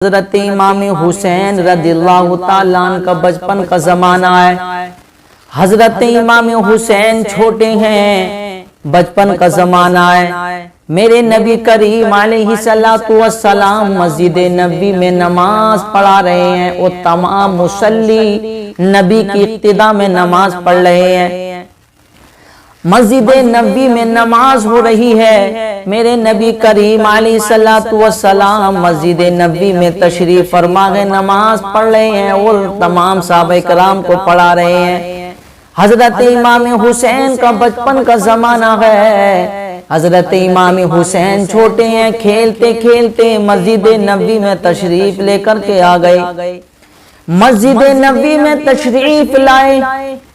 حضرت امام حسین رضی اللہ تعالیٰ عنہ کا بچپن کا زمانہ ہے۔ حضرت امام حسین چھوٹے ہیں، بچپن کا زمانہ ہے۔ میرے نبی کریم علیہ السلام مسجد نبی میں نماز پڑھا رہے ہیں، وہ تمام مصلی نبی کی اقتداء میں نماز پڑھ رہے ہیں۔ مسجد نبی میں نماز ہو رہی ہے، میرے نبی کریم علیہ السلام مسجد نبی میں تشریف فرما گئے، نماز پڑھ رہے ہیں اور تمام صحابہ کرام کو پڑھا رہے ہیں۔ حضرت امام حسین کا بچپن کا زمانہ ہے، حضرت امام حسین چھوٹے ہیں، کھیلتے کھیلتے مسجد نبی میں تشریف لے کر کے آ گئے۔ مسجد نبی میں تشریف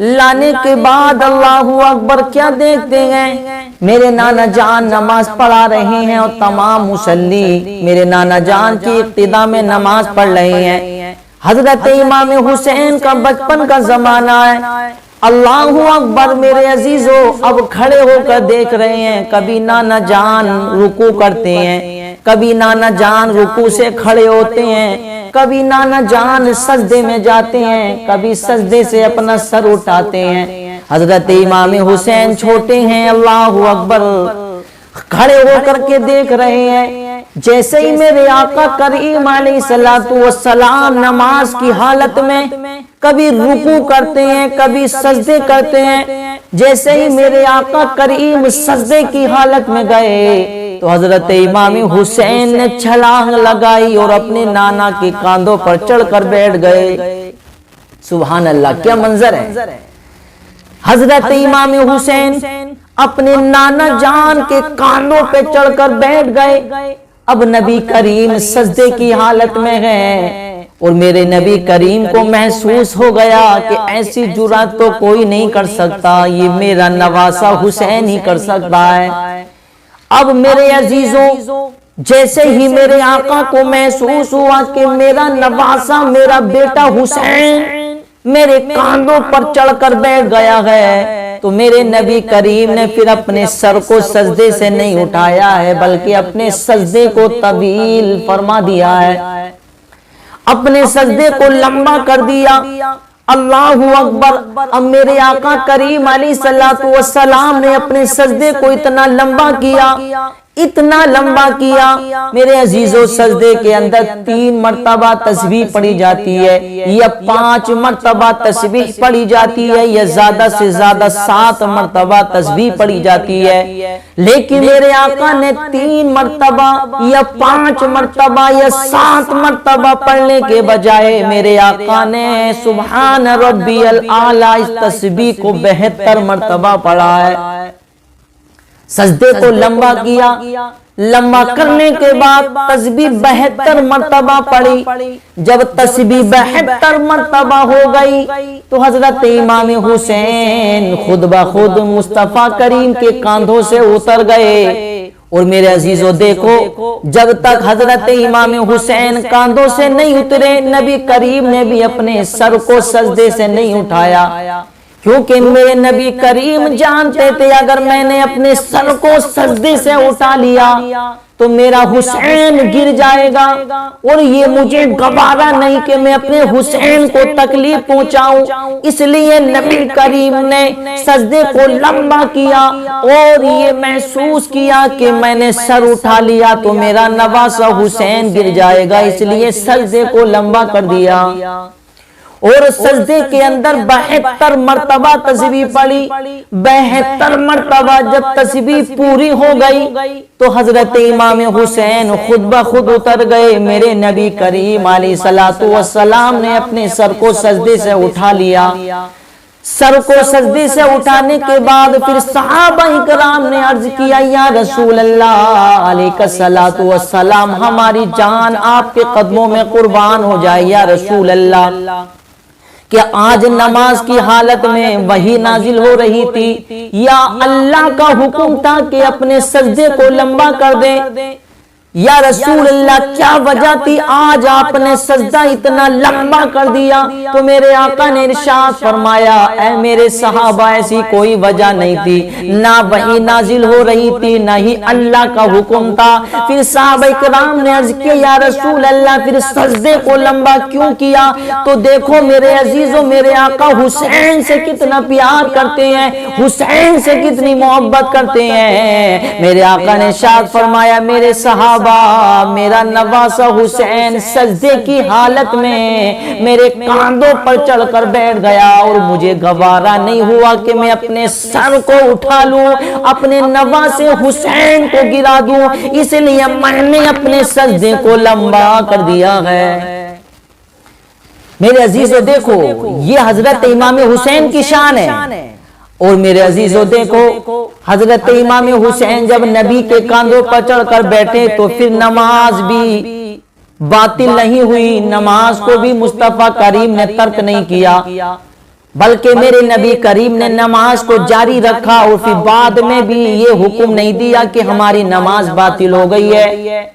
لانے کے بعد اللہ اکبر کیا دیکھتے ہیں، میرے نانا جان نماز پڑھا رہے ہیں اور تمام مصلی میرے نانا جان کی اقتداء میں نماز پڑھ رہے ہیں۔ حضرت امام حسین کا بچپن کا زمانہ ہے، اللہ اکبر میرے عزیزو، اب کھڑے ہو کر دیکھ رہے ہیں، کبھی نانا جان رکوع کرتے ہیں، کبھی نانا جان رکوع سے کھڑے ہوتے ہیں، کبھی نانا جان سجدے میں جاتے ہیں، کبھی سجدے سے اپنا سر اٹھاتے ہیں۔ حضرت امام حسین چھوٹے ہیں، اللہ اکبر کھڑے ہو کر کے دیکھ رہے ہیں۔ جیسے ہی میرے آقا کریم علیہ السلام نماز کی حالت میں کبھی رکوع کرتے ہیں، کبھی سجدے کرتے ہیں، جیسے ہی میرے آقا کریم سجدے کی حالت میں گئے تو حضرت امام حسین نے چھلانگ لگائی اور اپنے نانا کے کاندھوں پر چڑھ کر بیٹھ گئے۔ سبحان اللہ، کیا منظر ہے! حضرت امام حسین اپنے نانا جان کے کاندھوں پہ چڑھ کر بیٹھ گئے۔ اب نبی کریم سجدے کی حالت میں ہیں اور میرے نبی کریم کو محسوس ہو گیا کہ ایسی جرات تو کوئی نہیں کر سکتا، یہ میرا نواسہ حسین ہی کر سکتا ہے۔ اب میرے عزیزوں، جیسے ہی میرے آقا کو محسوس ہوا کہ میرا نواسہ میرا بیٹا حسین میرے کاندھوں پر چڑھ کر بیٹھ گیا ہے، تو میرے نبی کریم نے پھر اپنے سر کو سجدے سے نہیں اٹھایا ہے، بلکہ اپنے سجدے کو طویل فرما دیا ہے، اپنے سجدے کو لمبا کر دیا۔ اللہ اکبر! اب میرے آقا کریم علیہ السلام نے اپنے سجدے کو اتنا لمبا کیا، اتنا لمبا کیا، میرے عزیزو، سجدے کے اندر 3 مرتبہ تسبیح پڑھی جاتی ہے یا 5 مرتبہ تسبیح پڑھی جاتی ہے یا زیادہ سے زیادہ 7 مرتبہ تسبیح پڑھی جاتی ہے، لیکن میرے آقا نے 3 مرتبہ یا 5 مرتبہ یا 7 مرتبہ پڑھنے کے بجائے میرے آقا نے سبحان ربی الاعلیٰ اس تسبیح کو 72 مرتبہ پڑھا ہے۔ سجدے کو لمبا کیا، لمبا کرنے کے بعد تسبیح 72 مرتبہ پڑھی۔ جب تسبیح 72 مرتبہ ہو گئی تو حضرت امام حسین خود بخود مصطفیٰ کریم کے کاندھوں سے اتر گئے۔ اور میرے عزیزو دیکھو، جب تک حضرت امام حسین کاندھوں سے نہیں اترے، نبی کریم نے بھی اپنے سر کو سجدے سے نہیں اٹھایا، کیونکہ میرے نبی کریم جانتے تھے اگر میں نے اپنے سر کو سجدے سے اٹھا لیا تو میرا حسین گر جائے گا، اور یہ مجھے گوارا نہیں کہ میں اپنے حسین کو تکلیف پہنچاؤں۔ اس لیے نبی کریم نے سجدے کو لمبا کیا اور یہ محسوس کیا کہ میں نے سر اٹھا لیا تو میرا نواسہ حسین گر جائے گا، اس لیے سجدے کو لمبا کر دیا اور سجدے کے اندر 72 مرتبہ تسبیح پڑھی۔ 72 مرتبہ جب تسبیح پوری ہو گئی تو حضرت امام حسین خود بخود اتر گئے۔ میرے نبی کریم علیہ السلام نے اپنے سر کو سجدے سے اٹھا لیا۔ سر کو سجدے سے اٹھانے کے بعد پھر صحابہ کرام نے عرض کیا، یا رسول اللہ علیہ الصلوۃ والسلام، ہماری جان آپ کے قدموں میں قربان ہو جائے، یا رسول اللہ، کہ آج نماز کی حالت میں وحی نازل ہو رہی تھی یا اللہ کا حکم تھا کہ اپنے سجدے کو لمبا کر دیں؟ یا رسول اللہ کیا وجہ تھی آج آپ نے سجدہ اتنا لمبا کر دیا؟ تو میرے آقا نے ارشاد فرمایا اے میرے صحابہ ایسی کوئی وجہ نہیں تھی، نہ وحی نازل ہو رہی تھی نہ ہی اللہ کا حکم تھا۔ پھر صحابہ کرام نے عرض کیا یا رسول اللہ پھر سجدے کو لمبا کیوں کیا؟ تو دیکھو میرے عزیزوں میرے آقا حسین سے کتنا پیار کرتے ہیں، حسین سے کتنی محبت کرتے ہیں۔ میرے آقا نے ارشاد فرمایا میرے صحابہ میرا نواسہ حسین سجدے کی حالت میں میرے کاندھوں پر چڑھ کر بیٹھ گیا اور مجھے گوارا نہیں ہوا کہ میں اپنے سر کو اٹھا لوں، اپنے نواسے حسین کو گرا دوں، اس لیے میں نے اپنے سجدے کو لمبا کر دیا ہے۔ میرے عزیزو دیکھو یہ حضرت امام حسین کی شان ہے، اور میرے عزیزو دیکھو حضرت امام حسین جب نبی کے کاندھوں پر چڑھ کر بیٹھے تو پھر نماز بھی باطل نہیں ہوئی، نماز کو بھی مصطفیٰ کریم نے ترک نہیں کیا، بلکہ میرے نبی کریم نے نماز کو جاری رکھا، اور پھر بعد میں بھی یہ حکم نہیں دیا کہ ہماری نماز باطل ہو گئی ہے،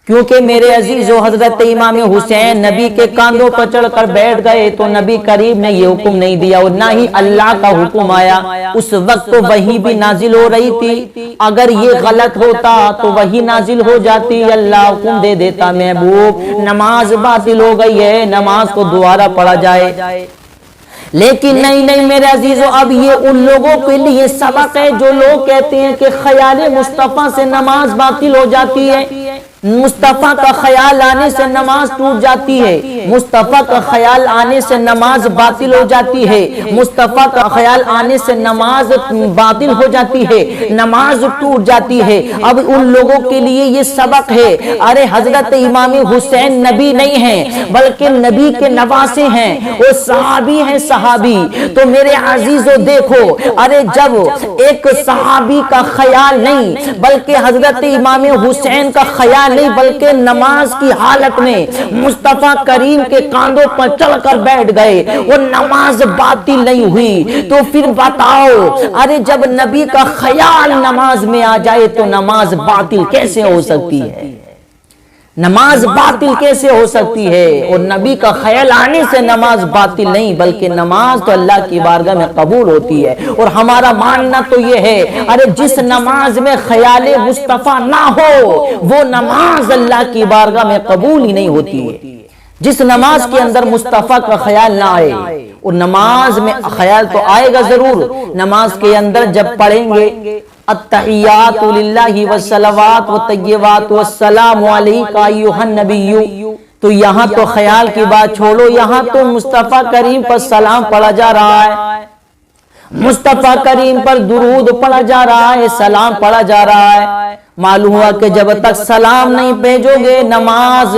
کیونکہ میرے عزیزو حضرت امام حسین نبی کے کاندھوں پر چڑھ کر بیٹھ گئے تو نبی کریم نے یہ حکم نہیں دیا اور نہ ہی اللہ کا حکم آیا۔ اس وقت تو وحی بھی نازل ہو رہی تھی، اگر یہ غلط ہوتا تو وحی نازل ہو جاتی، اللہ حکم دے دیتا محبوب نماز باطل ہو گئی ہے، نماز کو دوبارہ پڑھا جائے، لیکن نہیں میرے عزیزو اب یہ ان لوگوں کے لیے سبق ہے جو لوگ کہتے ہیں کہ خیال مصطفیٰ سے نماز باطل ہو جاتی ہے، مصطفیٰ کا خیال آنے سے نماز ٹوٹ جاتی ہے، مصطفیٰ کا خیال آنے سے نماز باطل ہو جاتی ہے، مصطفیٰ کا خیال آنے سے نماز باطل ہو جاتی ہے، نماز ٹوٹ جاتی ہے۔ اب ان لوگوں کے لیے یہ سبق ہے، ارے حضرت امام حسین نبی نہیں ہیں بلکہ نبی کے نواسے ہیں، وہ صحابی ہیں صحابی۔ تو میرے عزیزو دیکھو ارے جب ایک صحابی کا خیال نہیں بلکہ حضرت امام حسین کا خیال نہیں بلکہ نماز کی حالت میں مصطفیٰ کریم کے کاندھوں پر چڑھ کر بیٹھ گئے، وہ نماز باطل نہیں ہوئی، تو پھر بتاؤ ارے جب نبی کا خیال نماز میں آ جائے تو نماز باطل کیسے ہو سکتی ہے؟ نماز باطل کیسے ہو سکتی ہے؟ اور نبی کا خیال آنے سے نماز باطل نہیں بلکہ نماز تو اللہ کی بارگاہ میں قبول ہوتی ہے، اور ہمارا ماننا تو یہ ہے ارے جس نماز میں خیال مصطفیٰ نہ ہو وہ نماز اللہ کی بارگاہ میں قبول ہی نہیں ہوتی ہے۔ جس نماز کے اندر مصطفیٰ کا خیال نہ آئے، اور نماز میں خیال تو آئے گا ضرور، نماز کے اندر جب پڑھیں گے التحیات للہ والصلوات والطیبات والسلام علیک ایھا النبی، تو یہاں تو خیال کی بات چھوڑو، یہاں تو مصطفیٰ کریم پر سلام پڑھا جا رہا ہے، مصطفیٰ کریم پر درود پڑھا جا رہا ہے، سلام پڑھا جا رہا ہے۔ معلوم ہوا کہ جب تک سلام نہیں بھیجو گے نماز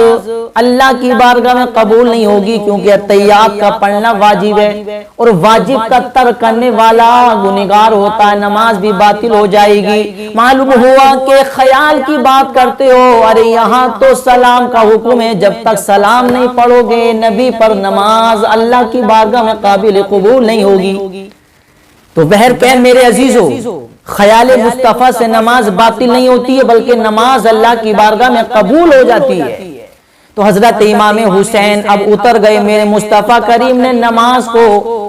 اللہ کی بارگاہ میں قبول نہیں ہوگی، کیونکہ التحیات کا پڑھنا واجب ہے، اور واجب کا ترک کرنے والا گنہگار ہوتا ہے، نماز بھی باطل ہو جائے گی۔ معلوم ہوا کہ خیال کی بات کرتے ہو، ارے یہاں تو سلام کا حکم ہے، جب تک سلام نہیں پڑھو گے نبی پر نماز اللہ کی بارگاہ میں قابل قبول نہیں ہوگی۔ تو بہرکیف میرے عزیزو خیال مصطفیٰ سے نماز باطل نہیں ہوتی ہے بلکہ نماز اللہ کی بارگاہ میں قبول ہو جاتی ہے۔ تو حضرت امام حسین اب اتر گئے، میرے مصطفیٰ کریم نے نماز کو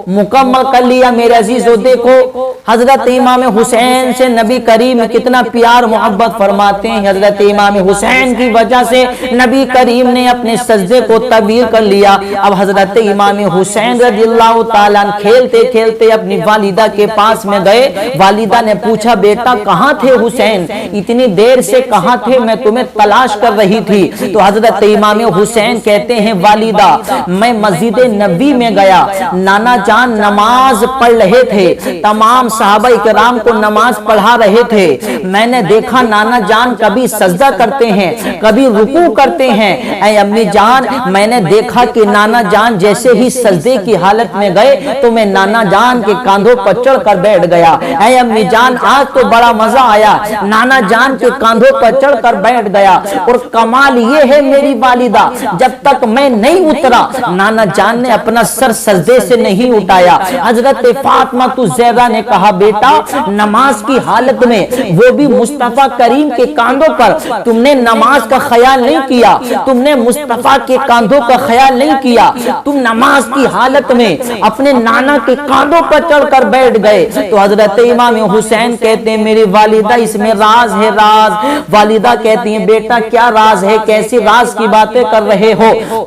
مکمل کر لیا۔ میرے عزیزو دیکھو حضرت امام حسین سے نبی کریم کتنا پیار محبت فرماتے ہیں، حضرت امام حسین کی وجہ سے نبی کریم نے اپنے سجدے کو طویل کر لیا۔ اب حضرت امام حسین رضی اللہ تعالیٰ کھیلتے کھیلتے اپنی والدہ کے پاس میں گئے، والدہ نے پوچھا بیٹا کہاں تھے حسین، اتنی دیر سے کہاں تھے، میں تمہیں تلاش کر رہی تھی۔ تو حضرت امام حسین کہتے ہیں والدہ میں مسجد نبی میں گیا، نانا جان نماز پڑھ رہے تھے، تمام صحابہ کرام کو نماز پڑھا رہے تھے، میں نے دیکھا نانا جان کبھی سجدہ کرتے ہیں کبھی رکوع کرتے ہیں، اے امی جان میں نے دیکھا کہ نانا جان جیسے ہی سجدے کی حالت میں گئے تو میں نانا جان کے کاندھوں پر چڑھ کر بیٹھ گیا، اے امی جان آج تو بڑا مزہ آیا، نانا جان کے کاندھوں پر چڑھ کر بیٹھ گیا، اور کمال یہ ہے میری والدہ والدہ جب تک میں نہیں اترا نانا جان نے اپنا سر سجدے سے نہیں اٹھایا۔ حضرت فاطمہ الزہرا نے کہا بیٹا نماز کی حالت میں وہ بھی مصطفیٰ کریم کے کاندھوں پر تم نے نماز کا خیال نہیں کیا، تم نے مصطفیٰ کے کاندھوں کا خیال نہیں کیا، تم نماز کی حالت میں اپنے نانا کے کاندھوں پر چڑھ کر بیٹھ گئے۔ تو حضرت امام حسین کہتے ہیں میری والدہ اس میں راز ہے، راز۔ والدہ کہتی ہیں بیٹا کیا راز ہے، کیسی راز کی باتیں کر رہے ہو؟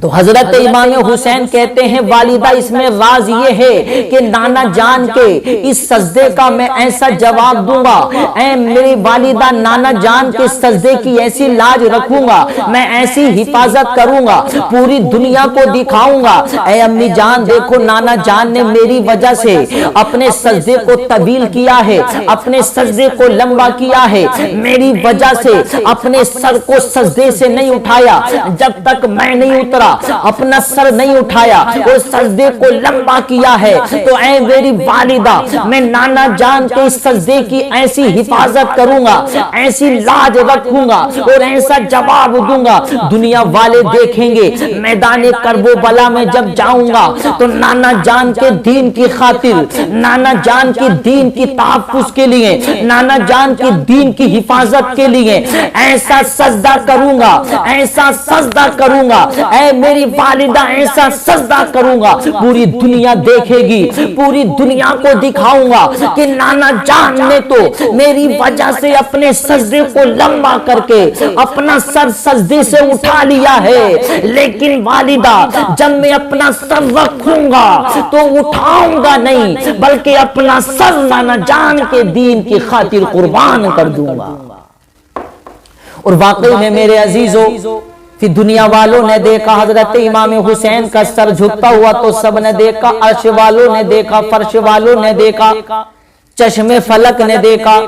تو حضرت امام حسین کہتے ہیں والدہ اس میں راز یہ ہے کہ نانا جان کے اس سجدے کا میں ایسا جواب دوں گا، اے میری والدہ نانا جان کے سجدے کی ایسی لاج رکھوں گا، میں ایسی حفاظت کروں گا، پوری دنیا کو دکھاؤں گا اے امی جان دیکھو نانا جان نے میری وجہ سے اپنے سجدے کو طویل کیا ہے، اپنے سجدے کو لمبا کیا ہے، میری وجہ سے اپنے سر کو سجدے سے نہیں اٹھایا، جب تک میں نہیں اترا اپنا سر نہیں اٹھایا اور سجدے کو لمبا کیا ہے۔ تو اے میری والدہ میں نانا جان کے سجدے کی ایسی حفاظت کروں گا، ایسی لاج رکھوں گا اور ایسا جواب دوں گا، دنیا والے دیکھیں گے میدان کرب و بلا میں جب جاؤں گا تو نانا جان کے دین کی خاطر، نانا جان کی دین کی تحفظ کے لیے، نانا جان کی دین کی حفاظت کے لیے ایسا سجدہ کروں گا، ایسا سجدہ کروں گا، اے میری والدہ ایسا سجدہ کروں گا، پوری دنیا دیکھے گی، پوری دنیا کو دکھاؤں گا کہ نانا جان نے تو میری وجہ سے اپنے سجدے کو لمبا کر کے اپنا سر سجدے سے اٹھا لیا ہے، لیکن والدہ جب میں اپنا سر رکھوں گا تو اٹھاؤں گا نہیں بلکہ اپنا سر نانا جان کے دین کی خاطر قربان کر دوں گا۔ اور واقعی میں میرے عزیزوں پھر دنیا والوں نے دیکھا حضرت امام حسین کا سر جھکتا ہوا تو سب نے دیکھا، عرش والوں نے دیکھا، فرش والوں نے دیکھا، چشم فلک نے دیکھا،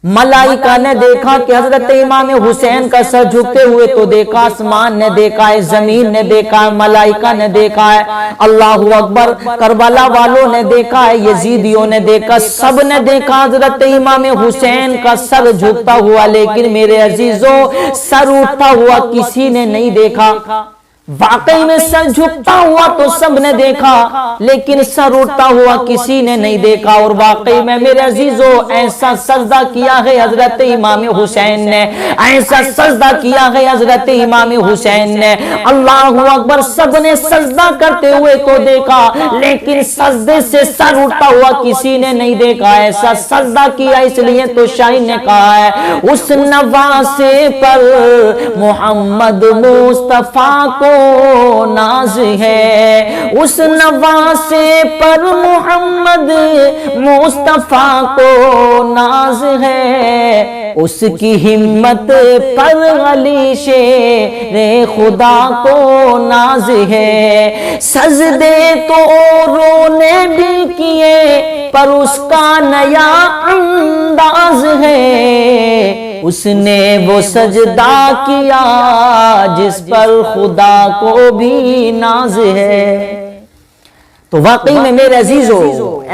ملائکہ نے دیکھا کہ حضرت امام حسین کا سر جھکتے ہوئے تو دیکھا، آسمان نے دیکھا ہے، زمین نے دیکھا ہے، ملائکہ نے دیکھا ہے، اللہ اکبر، کربلا والوں نے دیکھا ہے، یزیدیوں نے دیکھا، سب نے دیکھا حضرت امام حسین کا سر جھکتا ہوا، لیکن میرے عزیزوں سر اٹھتا ہوا کسی نے نہیں دیکھا۔ واقعی میں سر جھکتا ہوا تو سب نے دیکھا لیکن سر اٹھتا ہوا کسی نے نہیں دیکھا۔ اور واقعی میں میرے عزیزوں ایسا سجدہ کیا ہے حضرت امام حسین نے، ایسا سجدہ کیا ہے حضرت امام حسین نے، اللہ اکبر، سب نے سجدہ کرتے ہوئے تو دیکھا لیکن سجدے سے سر اٹھتا ہوا کسی نے نہیں دیکھا۔ ایسا سجدہ کیا اس لیے تو شاعر نے کہا ہے اس نواسے پر محمد مصطفیٰ کو ناز ہے، اس نواسے پر محمد مصطفیٰ کو ناز ہے، اس کی ہمت پر علی شیر خدا کو ناز ہے، سجدے تو رونے بھی کیے پر اس کا نیا انداز ہے، اس نے وہ سجدہ کیا جس پر خدا کو بھی ناز ہے۔ تو واقعی میں میرے عزیزوں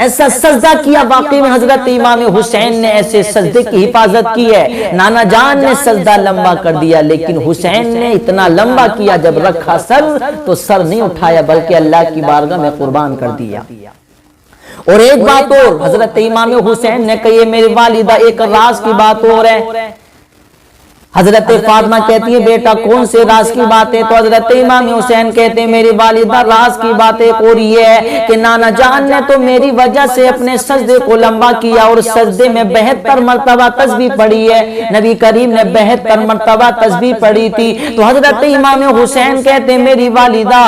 ایسا سجدہ کیا، واقعی میں حضرت امام حسین نے ایسے سجدے کی حفاظت کی ہے۔ نانا جان نے سجدہ لمبا کر دیا لیکن حسین نے اتنا لمبا کیا جب رکھا سر تو سر نہیں اٹھایا بلکہ اللہ کی بارگاہ میں قربان کر دیا۔ اور ایک بات اور حضرت امام حسین نے کہی ہے میری والدہ ایک راز کی بات اور ہے۔ حضرت فاطمہ کہتی ہے بیٹا کون سے راز کی بات ہے؟ تو حضرت امام حسین کہتے ہیں میری والدہ راز کی بات ایک اور یہ ہے کہ نانا جان نے تو میری وجہ سے اپنے سجدے کو لمبا کیا اور سجدے میں 72 مرتبہ تسبیح پڑھی ہے، نبی کریم نے 72 مرتبہ تسبیح پڑھی تھی۔ تو حضرت امام حسین کہتے ہیں میری والدہ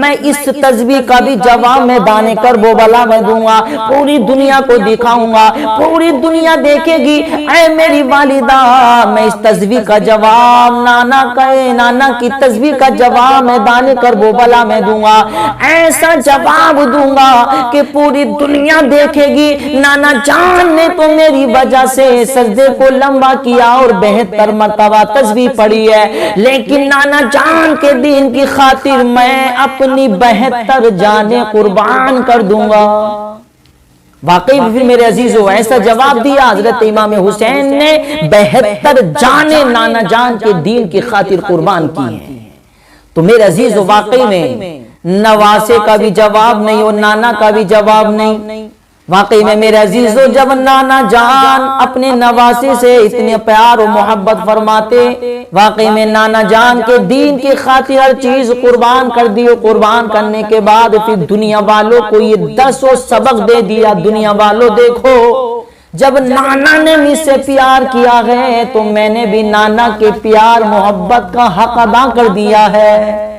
میں اس تسبیح کا بھی جواب میدان کرب و بلا میں دوں گا، پوری دنیا کو دکھاؤں گا، پوری دنیا دیکھے گی اے میری والدہ میں اس تسبیح کا جواب نانا کی تسبیح کا جواب میدان کرب و بلا میں دوں گا، ایسا جواب دوں گا کہ پوری دنیا دیکھے گی نانا جان نے تو میری وجہ سے سجدے کو لمبا کیا اور 72 مرتبہ تسبیح پڑھی ہے، لیکن نانا جان کے دین کی خاطر میں اپنی 72 جانیں قربان کر دوں گا۔ واقعی پھر میرے عزیزوں ایسا جواب دیا حضرت امام حسین نے 72 جانیں نانا جان کے دین کی خاطر قربان کی ہیں۔ تو میرے عزیز واقعی میں نواسے کا بھی جواب نہیں اور نانا کا بھی جواب نہیں. واقعی میں میرے عزیزو جب نانا جان اپنے نواسے سے اتنے پیار و محبت فرماتے، واقعی میں نانا جان کے دین کی خاطر ہر چیز قربان کر دی. قربان کرنے کے بعد پھر دنیا والوں کو یہ 10 سبق دے دیا. دنیا والوں دیکھو، جب نانا نے مجھ سے پیار کیا ہے تو میں نے بھی نانا کے پیار محبت کا حق ادا کر دیا ہے.